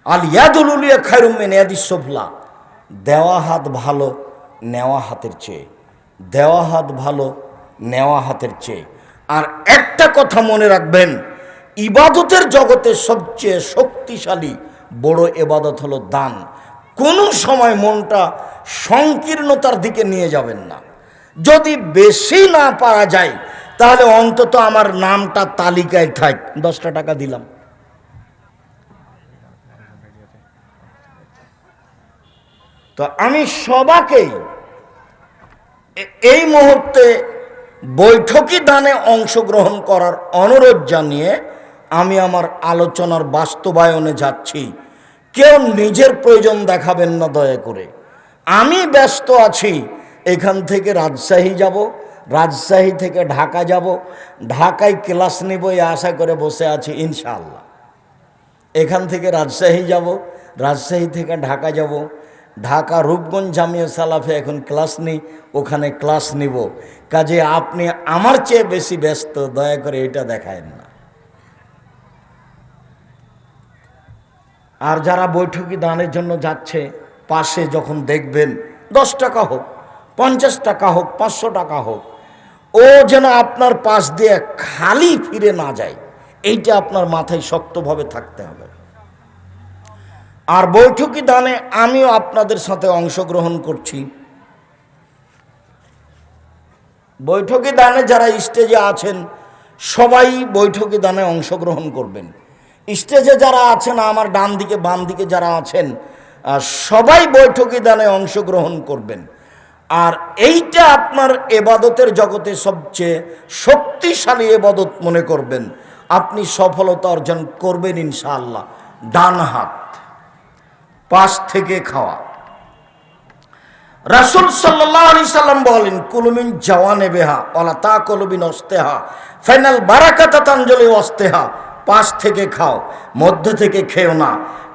আল ইয়াদুল উলিয়া খায়রুম মিন ইয়াদিস সুফলা, দেওয়া হাত ভালো নেওয়া হাতের চেয়ে, দেওয়া হাত ভালো নেওয়া হাতের চেয়ে। আর একটা কথা মনে রাখবেন, ইবাদতের জগতে সবচেয়ে শক্তিশালী বড় ইবাদত হলো দান। কোনো সময় মনটা সংকীর্ণতার দিকে নিয়ে যাবেন না। যদি বেশি না পারা যায় তাহলে অন্তত আমার নামটা তালিকায় থাক, 10টা টাকা দিলাম। তো আমি সবাইকেই এই মুহূর্তে বৈঠকি দানে অংশগ্রহণ করার অনুরোধ জানিয়ে আমি আমার আলোচনার বাস্তবায়নে যাচ্ছি। কেউ নিজের প্রয়োজন দেখাবেন না দয়া করে। আমি ব্যস্ত আছি, এখান থেকে রাজশাহী যাব, রাজশাহী থেকে ঢাকা যাব, ঢাকায় ক্লাস নেব এই আশা করে বসে আছি ইনশাআল্লাহ। এখান থেকে রাজশাহী যাব, রাজশাহী থেকে ঢাকা যাব, ঢাকা রূপগঞ্জ জামিয়া সালাফে এখন ক্লাস নেই, ওখানে ক্লাস নিব। কাজে আপনি আমার চেয়ে বেশি ব্যস্ত, দয়া করে এটা দেখায়েন না। আর যারা বৈঠকি দানের জন্য যাচ্ছে, পাশে যখন দেখবেন 10 টাকা হোক, 50 টাকা হোক, 500 টাকা হোক, ও যেন আপনার পাশ দিয়ে খালি ফিরে না যায়, এইটা আপনার মাথায় শক্তভাবে থাকতে হবে। আর বৈঠকি দানে আমিও আপনাদের সাথে অংশগ্রহণ করছি। বৈঠকি দানে যারা স্টেজে আছেন সবাই বৈঠকি দানে অংশগ্রহণ করবেন। স্টেজে যারা আছেন, আমার ডান দিকে বাম দিকে যারা আছেন, সবাই বৈঠকি দানে অংশগ্রহণ করবেন। আর এইটা আপনার এবাদতের জগতে সবচেয়ে শক্তিশালী এবাদত মনে করবেন। আপনি সফলতা অর্জন করবেন ইনশাআল্লাহ। ডান হাত পাশ থেকে খাওয়া। রাসূল সাল্লাল্লাহু আলাইহি সাল্লাম বলেন, কুলুমিন জাওয়ানে বেহা ওয়ালা তাকুলুবিন ওয়াস্তেহা ফাইনাল বারাকাতা তানজলি ওয়াস্তেহা। পাশ থেকে খাও, মধ্যে থেকে খেও না,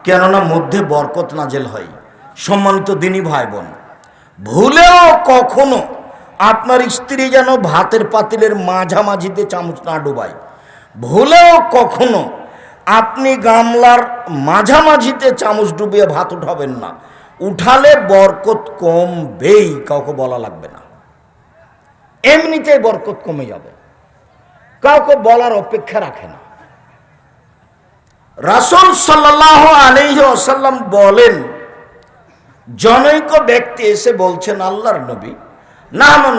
কেননা মধ্যে বরকত নাজেল হয়। সম্মানিত দিনী ভাই বোন, ভুলেও কখনো আপনার স্ত্রী যেন ভাতের পাতিলের মাঝামাঝিতে চামচ না ডুবায়। ভুলেও কখনো আপনি গামলার মাঝামাঝিতে চামচ ডুবিয়ে ভাত উঠাবেন না। উঠালে বরকত কমবেই, কাউকে বলা লাগবে না, এমনিতেই বরকত কমে যাবে, কাউকে বলার অপেক্ষা রাখে না। রাসূল সাল্লাল্লাহু আলাইহি ওয়াসাল্লাম বলেন, জনৈক ব্যক্তি এসে বলছেন, আল্লাহর নবী,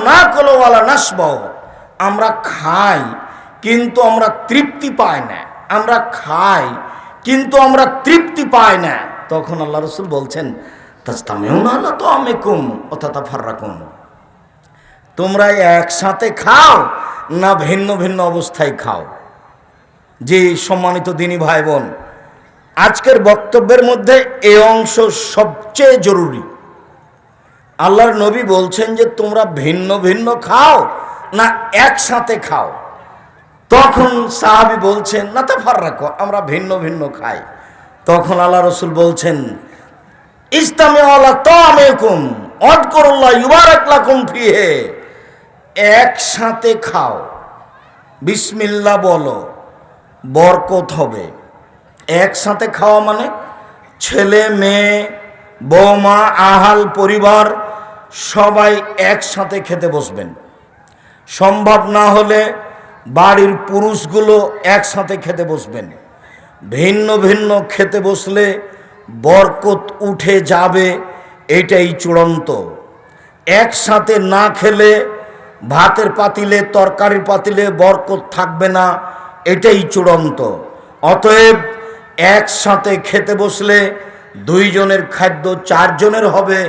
না কলো ওয়ালা নাসবাহ, আমরা খাই কিন্তু আমরা তৃপ্তি পাই না, আমরা খাই কিন্তু আমরা তৃপ্তি পাই না। তখন আল্লাহ রাসূল বলছেন, তাসতামিউনা আলা তাআমিকুম ওয়া তাতাফাররাকুন, তোমরা একসাথে খাও না ভিন্ন ভিন্ন অবস্থায় খাও। যে সম্মানিত দিনী ভাই বোন, আজকের বক্তব্যের মধ্যে এই অংশ সবচেয়ে জরুরি। আল্লাহর নবী বলছেন যে তোমরা ভিন্ন ভিন্ন খাও না একসাথে খাও। তখন সাহাবী বলছেন, না তাফাররাকু, আমরা ভিন্ন ভিন্ন খাই। তখন আল্লাহ রাসূল বলছেন, ইসতামিউ আলা তাআমিকুম ওয়াযকুরুল্লাহ ইউবারাক লাকুম ফিহি, একসাথে খাও, বিসমিল্লাহ বলো, বরকত হবে। একসাথে খাওয়া মানে ছেলে মেয়ে বৌমা আহাল পরিবার সবাই একসাথে খেতে বসবেন। সম্ভব না হলে বাড়ির পুরুষগুলো একসাথে খেতে বসবেন। ভিন্ন ভিন্ন খেতে বসলে বরকত উঠে যাবে, এটাই চূড়ান্ত। একসাথে না খেলে ভাতের পাতিলে তরকারির পাতিলে বরকত থাকবে না, এটাই চূড়ান্ত। অতএব একসাথে খেতে বসলে 2 জনের খাদ্য 4 জনের হবে,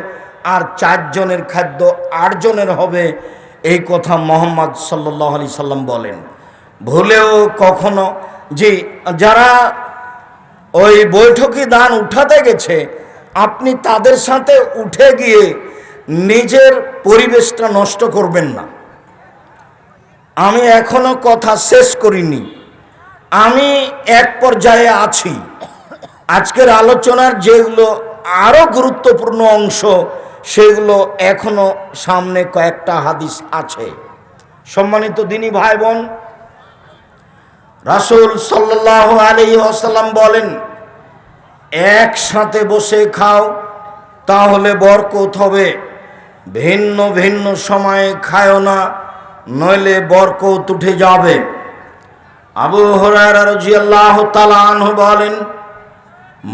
আর 4 জনের খাদ্য 8 জনের হবে, এই কথা মুহাম্মদ সাল্লাল্লাহু আলাইহি সাল্লাম বলেন। ভুলেও কখনো যে যারা ওই বৈঠকি দান উঠাতে গেছে, আপনি তাদের সাথে উঠে গিয়ে নিজের পরিবেশটা নষ্ট করবেন না। আমি এখনো কথা শেষ করিনি, আমি এক পর্যায়ে আছি। আজকের আলোচনার যেগুলো আরো গুরুত্বপূর্ণ অংশ, সেগুলো এখনো সামনে কয়েকটা হাদিস আছে। সম্মানিত দিনী ভাই বোন, রাসূল সাল্লাল্লাহু আলাইহি ওয়াসাল্লাম বলেন, একসাথে বসে খাও তাহলে বরকত হবে, ভিন্ন ভিন্ন সময়ে খায়ও না, নইলে বরকত উঠে যাবে। আবু হুরায়রা রাদিয়াল্লাহু তাআলা আনহু বলেন,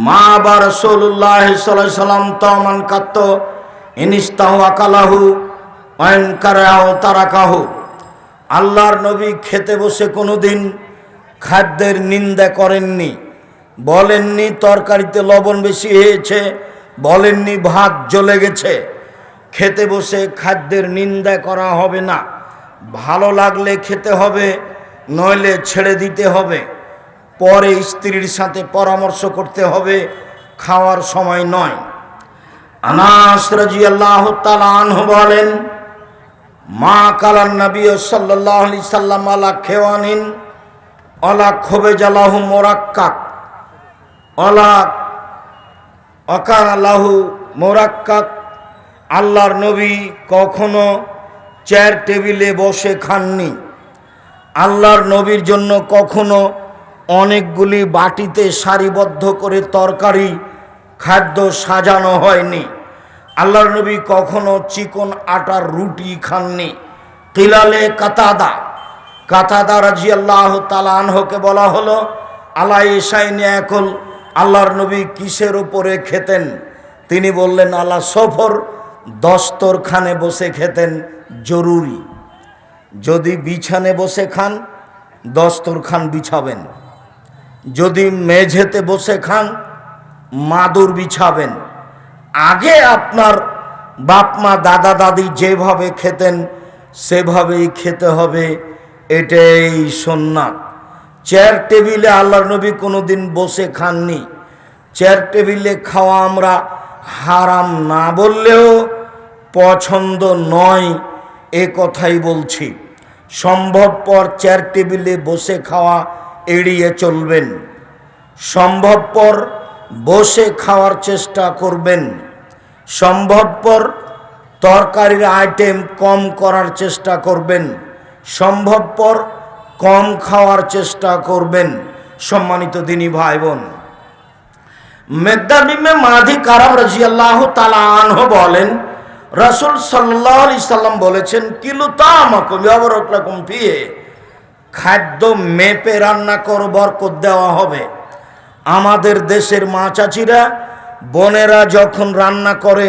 মা বা রাসূলুল্লাহ সাল্লাল্লাহু আলাইহি সাল্লাম তামান কাত্ত ইনিস্তাহু আকালাহু ওয়ান কারাও তারাকাহু, আল্লাহর নবী খেতে বসে কোনোদিন খাদ্যের নিন্দা করেননি, বলেননি তরকারিতে লবণ বেশি হয়েছে, বলেননি ভাত জ্বলে গেছে। খেতে বসে খাদ্যের নিন্দা করা হবে না, ভালো লাগলে খেতে হবে, নইলে ছেড়ে দিতে হবে। পরে স্ত্রীর সাথে পরামর্শ করতে হবে, খাওয়ার সময় নয়। আনাস রাদিয়াল্লাহু তাআলা আনহু বলেন, মা কালান নবী সাল্লাল্লাহু আলাইহি সাল্লাম আলা খেওয়ানিন আলা খুবজালাহু মুরাক্কাক আলা আকালাহু মুরাক্কাক, আল্লাহর নবী কখনো চেয়ার টেবিলে বসে খাননি। আল্লাহর নবীর জন্য কখনো অনেকগুলি বাটিতে সারিবদ্ধ করে তরকারি খাদ্য সাজানো হয়নি। আল্লাহর নবী কখনো চিকন আটার রুটি খাননি। কিলালে কাতাদা রাদিয়াল্লাহু তাআলা আনহুকে বলা হলো, আলা ইসাইনি একল, আল্লাহর নবী কিসের উপরে খেতেন? তিনি বললেন, আলা সফর, দস্তরখানে বসে খেতেন, জরুরি। যদি বিছানে বসে খান, দস্তরখান বিছাবেন। যদি মেঝেতে বসে খান, মাদুর বিছাবেন। আগে আপনার বাপ মা দাদা দাদি যেভাবে খেতেন সেভাবেই খেতে হবে, এটাই সুন্নাত। চেয়ার টেবিলে আল্লাহর নবী কোনোদিন বসে খাননি। চেয়ার টেবিলে খাওয়া আমরা হারাম না বললেও পছন্দ নয় এ কথাই বলছি। সম্ভবপর চেয়ার টেবিলে বসে খাওয়া এড়িয়ে চলবেন, সম্ভবপর বসে খাওয়ার চেষ্টা করবেন, সম্ভবপর তরকারির আইটেম কম করার চেষ্টা করবেন, সম্ভবপর কম খাওয়ার চেষ্টা করবেন। সম্মানিত দিনী ভাই বোন, মিকদাদ ইবনে মাদি কারাব রাদিয়াল্লাহু তাআলা আনহু বলেন, রাসূল সাল্লাল্লাহু আলাইহি সাল্লাম বলেছেন, কিলু তামাকুম ইয়াবারাক লাকুম ফিহি, খাদ্য মেপে রান্না করে বরকত দেওয়া হবে। আমাদের দেশের মা চাচিরা বোনেরা যখন রান্না করে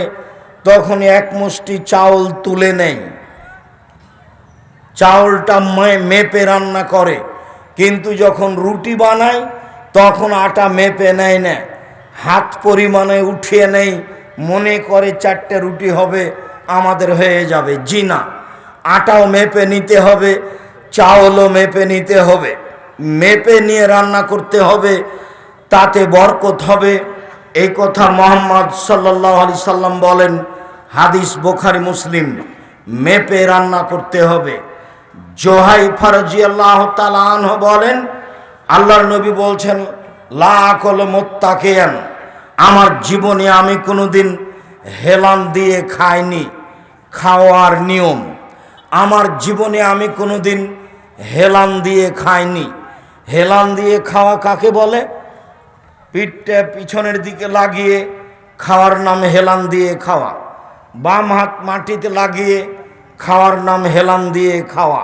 তখন এক মুষ্টি চাউল তুলে নেয়, চাউলটা মেপে রান্না করে, কিন্তু যখন রুটি বানায় তখন আটা মেপে নেয় না, হাত পরিমাণে উঠিয়ে নেই, মনে করে 4টে রুটি হবে আমাদের হয়ে যাবে। জি না, আটাও মেপে নিতে হবে, চাউলও মেপে নিতে হবে, মেপে নিয়ে রান্না করতে হবে, তাতে বরকত হবে। এই কথা মুহাম্মদ সাল্লাল্লাহু আলাইহি সাল্লাম বলেন, হাদিস বুখারী মুসলিম। মেপে রান্না করতে হবে। জোহাইফা রাদিয়াল্লাহু তাআলা আনহু বলেন, আল্লাহর নবী বলছেন, লা আকুল মুত্তাকিয়ান, আমার জীবনে আমি কোনোদিন হেলান দিয়ে খাইনি। খাওয়ার নিয়ম, আমার জীবনে আমি কোনোদিন হেলান দিয়ে খাইনি। হেলান দিয়ে খাওয়া কাকে বলে? পিঠটা পিছনের দিকে লাগিয়ে খাওয়ার নাম হেলান দিয়ে খাওয়া। বাম হাত মাটিতে লাগিয়ে খাওয়ার নাম হেলান দিয়ে খাওয়া।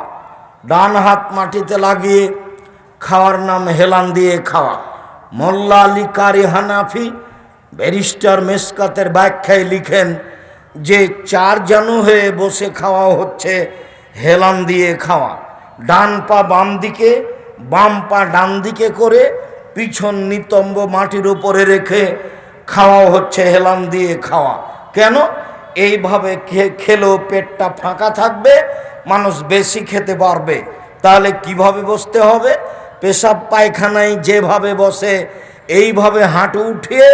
ডান হাত মাটিতে লাগিয়ে খাওয়ার নাম হেলান দিয়ে খাওয়া। মোল্লা আলী কারি হানাফি ব্যারিস্টার মেসকাতের ব্যাখ্যায় লিখেন যে 4 জানু হয়ে বসে খাওয়া হচ্ছে হেলান দিয়ে খাওয়া। ডান পা বাম দিকে, বাম পা ডান দিকে করে পিছন নিতম্ব মাটির উপরে রেখে খাওয়া হচ্ছে হেলান দিয়ে খাওয়া। কেন? এইভাবে খেলেও পেটটা ফাঁকা থাকবে, মানুষ বেশি খেতে পারবে। তাহলে কিভাবে বসতে হবে? পেশাব পায়খানায় যেভাবে বসে এইভাবে হাঁটু উঠিয়ে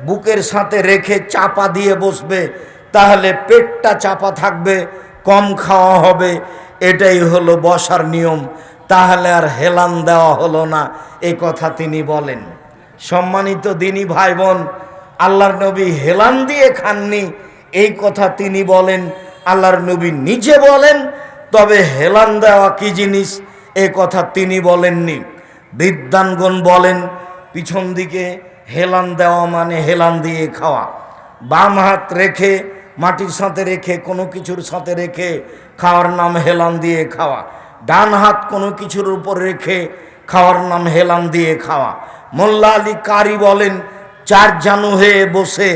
বুকের সাথে রেখে চাপা দিয়ে বসবে, তাহলে পেটটা চাপা থাকবে, কম খাওয়া হবে। এটাই হলো বসার নিয়ম। তাহলে আর হেলান দেওয়া হলো না, এই কথা তিনি বলেন। সম্মানিত দিনী ভাই বোন, আল্লাহর নবী হেলান দিয়ে খাননি এই কথা তিনি বলেন, আল্লাহর নবী নিজে বলেন। তবে হেলান দেওয়া কি জিনিস এ কথা তিনি বলেননি। বিদ্বানগণ বলেন, পিছন দিকে হেলান দেওয়া মানে হেলান দিয়ে খাওয়া। বাম হাত রেখে মাটির সাথে রেখে কোনো কিছুর সাথে রেখে খাওয়ার নাম হেলান দিয়ে খাওয়া। ডান হাত কোনো কিছুর উপর রেখে খাওয়ার নাম হেলান দিয়ে খাওয়া। মোল্লা আলী কারি বলেন, 4 জানু হয়ে বসে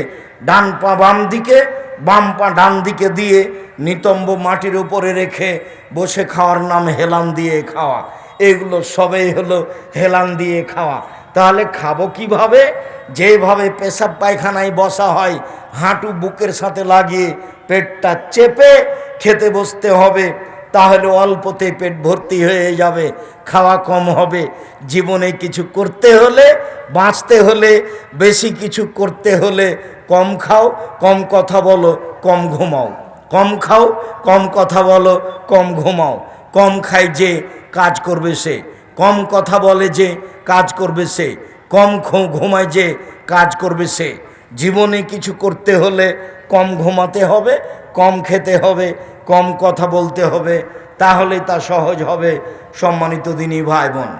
ডান পা বাম দিকে, বাম পা ডান দিকে দিয়ে নিতম্ব মাটির উপরে রেখে বসে খাওয়ার নাম হেলান দিয়ে খাওয়া। এগুলো সবই হলো হেলান দিয়ে খাওয়া। তাহলে খাবো কিভাবে? যেভাবে পেশাব পায়খানায় বসা হয়, হাঁটু বুকের সাথে লাগিয়ে পেটটা চেপে খেতে বসতে হবে। তাহলে অল্পতে পেট ভর্তি হয়ে যাবে, খাওয়া কম হবে। জীবনে কিছু করতে হলে, বাঁচতে হলে, বেশি কিছু করতে হলে কম খাও, কম কথা বলো, কম ঘুমাও। কম খাও, কম কথা বলো, কম ঘুমাও। কম খায় যে কাজ করবে সে, কম কথা বলে যে কাজ করবে সে, কম ঘুমায় যে কাজ করবে সে। জীবনে কিছু করতে হলে কম ঘুমাতে হবে, কম খেতে হবে, কম কথা বলতে হবে, তাহলেই তা সহজ হবে। সম্মানিত দিনী ভাই বোন,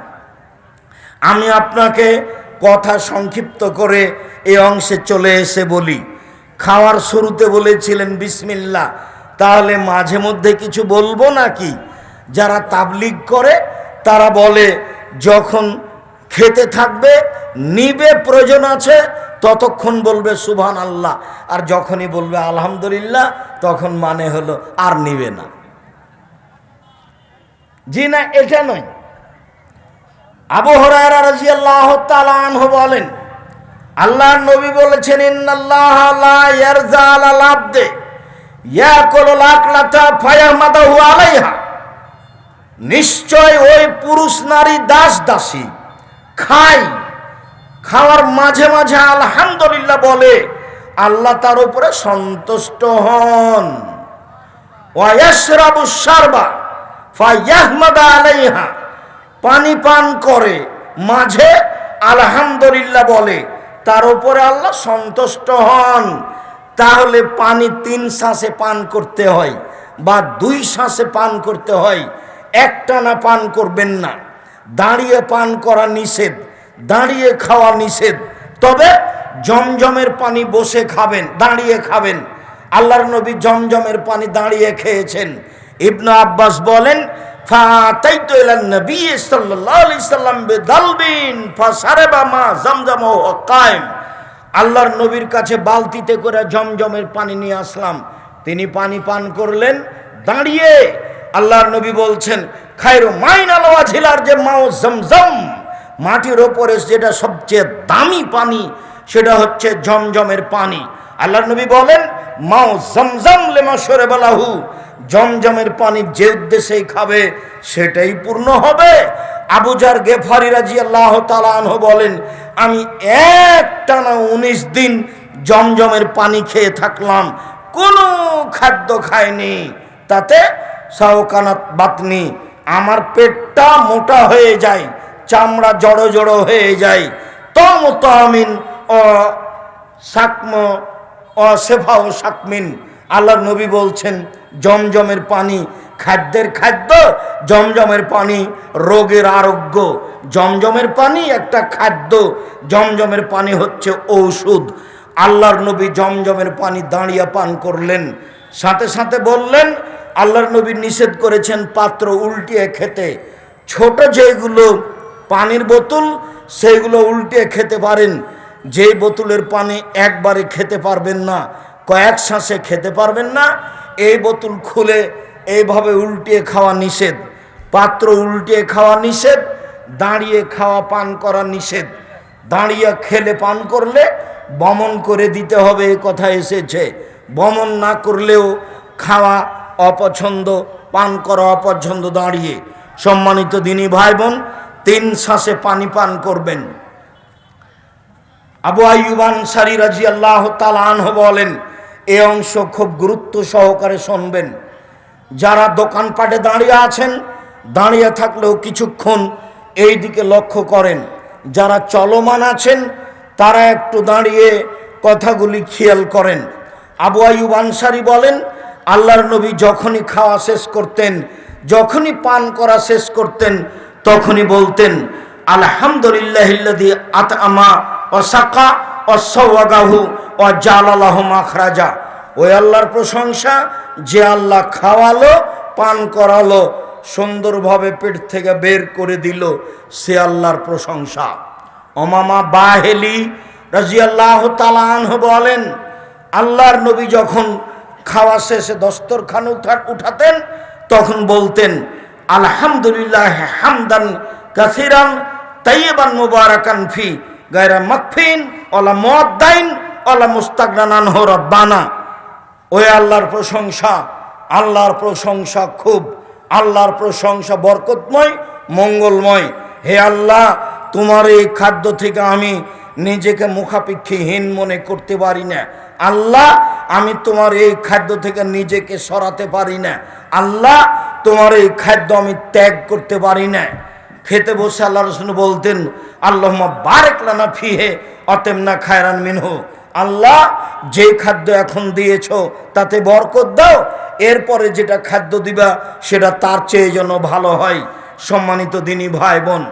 আমি আপনাকে কথা সংক্ষিপ্ত করে এই অংশে চলে এসে বলি। খাওয়ার শুরুতে বলেছিলেন বিসমিল্লাহ, তাহলে মাঝে মধ্যে কিছু বলবো নাকি? যারা তাবলিগ করে তারা বলে যখন খেতে থাকবে নিবে, প্রয়োজন আছে ততক্ষণ বলবে সুবহানাল্লাহ, আর যখনই বলবে আলহামদুলিল্লাহ তখন মানে হলো আর নিবে না। জি না, এটা নয়। আবু হুরায়রা রাদিয়াল্লাহু তাআলা আনহু বলেন, আল্লাহর নবী বলেছেন, ইন্নাল্লাহা লা ইয়ারজা আলাল আবদি ইয়াকুলুল আকলাতা ফায়াহমাদুহু আলাইহা। নিশ্চয় ওই পুরুষ নারী দাস দাসী খায়, খাওয়ার মাঝে মাঝে আলহামদুলিল্লাহ বলে, আল্লাহ তার উপরে সন্তুষ্ট হন। ওয়ায়াশরাবু শারবা ফায়াহমাদা আলাইহা, পানি পান করে মাঝে আলহামদুলিল্লাহ বলে, তার উপরে আল্লাহ সন্তুষ্ট হন। তাহলে পানি 3 শ্বাসে পান করতে হয় বা 2 শ্বাসে পান করতে হয়, একটানা পান করবেন না। দাঁড়িয়ে পান করা নিষেধ, দাঁড়িয়ে খাওয়া নিষেধ। তবে জমজমের পানি বসে খাবেন, দাঁড়িয়ে খাবেন। আল্লাহর নবী জমজমের পানি দাঁড়িয়ে খেয়েছেন। ইবনে আব্বাস বলেন, ফাতাইতু ইলান নবী সাল্লাল্লাহু আলাইহি সাল্লাম বিদালবিন ফাশারাবা মা জমজম ওয়া কায়েম। আল্লাহর নবীর কাছে বালতিতে করে জমজমের পানি নিয়ে আসলাম, তিনি পানি পান করলেন দাঁড়িয়ে। আল্লাহর নবী বলছেন, খায়রু মাইন আল ওয়াজিলার যে মাও জমজম, মাটির ওপরে যেটা সবচেয়ে দামি পানি সেটা হচ্ছে জমজমের পানি। আল্লাহর নবী বলেন, মাও জমজম লিমা শরবালাহু, জমজমের পানি যে উদ্দেশ্যেই খাবে সেটাই পূর্ণ হবে। আবু জার গেফারি রাদিয়াল্লাহু তাআলা আনহু বলেন, আমি একটানা 19 দিন জমজমের পানি খেয়ে থাকলাম, কোনো খাদ্য খাইনি। তাতে সাওকানাত বাতনি, আমার পেটটা মোটা হয়ে যায়, চামড়া জড়ো জড়ো হয়ে যায়। তমতামিন ও সাকম ও সেফা ও সাকমিন। আল্লাহর নবী বলছেন, জমজমের পানি খাদ্যের খাদ্য, জমজমের পানি রোগের আরোগ্য। জমজমের পানি একটা খাদ্য, জমজমের পানি হচ্ছে ঔষধ। আল্লাহর নবী জমজমের পানি দাঁড়িয়ে পান করলেন। সাথে সাথে বললেন, আল্লাহর নবী নিষেধ করেছেন পাত্র উল্টিয়ে খেতে। ছোট যেগুলো পানির বোতল সেইগুলো উল্টিয়ে খেতে পারেন। যেই বোতলের পানি একবারে খেতে পারবেন না, কয়েক শ্বাসে খেতে পারবেন না, এই বোতল খুলে এইভাবে উল্টিয়ে খাওয়া নিষেধ। পাত্র উল্টিয়ে খাওয়া নিষেধ, দাঁড়িয়ে খাওয়া পান করা নিষেধ। দাঁড়িয়ে খেলে পান করলে বমন করে দিতে হবে, এই কথা এসেছে। বমন না করলেও খাওয়া অপছন্দ, পান করা অপছন্দ দাঁড়িয়ে। সম্মানিত দিনী ভাই বোন, 3 শ্বাসে পানি পান করবেন। আবু আইয়ুব আনসারী রাদিয়াল্লাহু তাআলা আনহু বলেন, এই অংশ খুব গুরুত্ব সহকারে শুনবেন। যারা দোকানপাটে দাঁড়িয়ে আছেন, দাঁড়িয়ে থাকলেও কিছুক্ষণ এই দিকে লক্ষ্য করেন। যারা চলমান আছেন তারা একটু দাঁড়িয়ে কথাগুলি খেয়াল করেন। আবু আইয়ুব আনসারী বলেন, আল্লাহর নবী যখনই খাওয়া শেষ করতেন, যখনই পান করা শেষ করতেন, তখনই বলতেন, আলহামদুলিল্লাহিল্লাযী আতআমা ওয়া সাকা ওয়া সাওয়াগাহু ওয়া জাআলা লাহু মাখরাজা। ওই আল্লাহর প্রশংসা যে আল্লাহ খাওয়ালো, পান করালো, সুন্দরভাবে পেট থেকে বের করে দিল, সে আল্লাহর প্রশংসা। উমামা বাহেলি রাদিয়াল্লাহু তাআলা আনহু বলেন, আল্লাহর নবী যখন খাওয়া শেষে দস্তরখান উঠাতেন তখন বলতেন, আলহামদুলিল্লাহ হামদান কাসিরান তাইয়িবান মুবারাকান ফি গায়রা মাকফিন ওয়ালা মুআদ্দাইন ওয়ালা মুস্তাগনান আনহু রাব্বানা। ওই আল্লাহর প্রশংসা, আল্লাহর প্রশংসা খুব, আল্লাহর প্রশংসা বরকতময়, মঙ্গলময়। হে আল্লাহ, তোমার এই খাদ্য থেকে আমি নিজেকে মুখাপেক্ষীহীন মনে করতে পারি না। আল্লাহ, আমি তোমার এই খাদ্য থেকে নিজেকে সরাতে পারি না। আল্লাহ, তোমার এই খাদ্য আমি ত্যাগ করতে পারি না। খেতে বসে আল্লাহ রাসূল বলতেন, আল্লাহুম্মা বারিক লানা ফিহি আতিমনা খায়রান মিনহু। আল্লাহ, যে খাদ্য এখন দিয়েছ তাতে বরকত দাও, এরপরে যেটা খাদ্য দিবা সেটা তার চেয়ে যেন ভালো হয়। সম্মানিত দিনী ভাই বোন,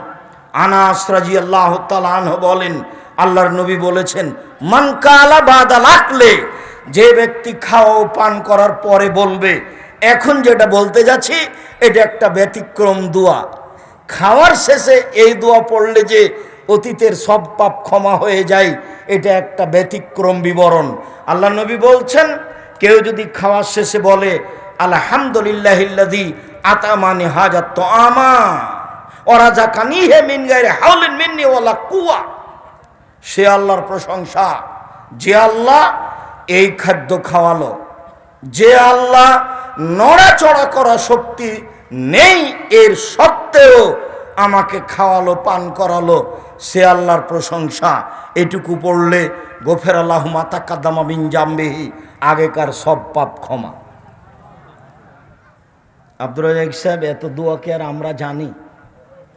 আনাস রাদিয়াল্লাহু তাআলা আনহু বলেন, আল্লাহর নবী বলেছেন, মান কালা বাদাল আকলে, যে ব্যক্তি খাওয়া ও পান করার পরে বলবে, এখন যেটা বলতে যাচ্ছি এটা একটা ব্যতিক্রম দোয়া। খাওয়ার শেষে এই দোয়া পড়লে যে অতীতের সব পাপ ক্ষমা হয়ে যায়, এটা একটা ব্যতিক্রম বিবরণ। আল্লাহ নবী বলছেন, কেউ যদি খাওয়ার শেষে বলে, আলহামদুলিল্লাহিল্লাযী আতামানি হাজাত তুআমা ওয়া রাযাকানিহি মিন গায়রি হাওলিন মিন্নি ওয়ালা কুওয়া, সে আল্লাহর প্রশংসা। যে আল্লাহ এই খাদ্য খাওয়ালো, যে আল্লাহ নড়াচড়া করা শক্তি নেই, এর সত্ত্বেও আমাকে খাওয়ালো, পান করালো, সে আল্লাহর প্রশংসা। এটুকু পড়লে গোফের আল্লাহ মাতা কাদ্দামা বিন জামবেহি, আগেকার সব পাপ ক্ষমা। আব্দুর রাজ্জাক সাহেব, এত দোয়া কি আর আমরা জানি?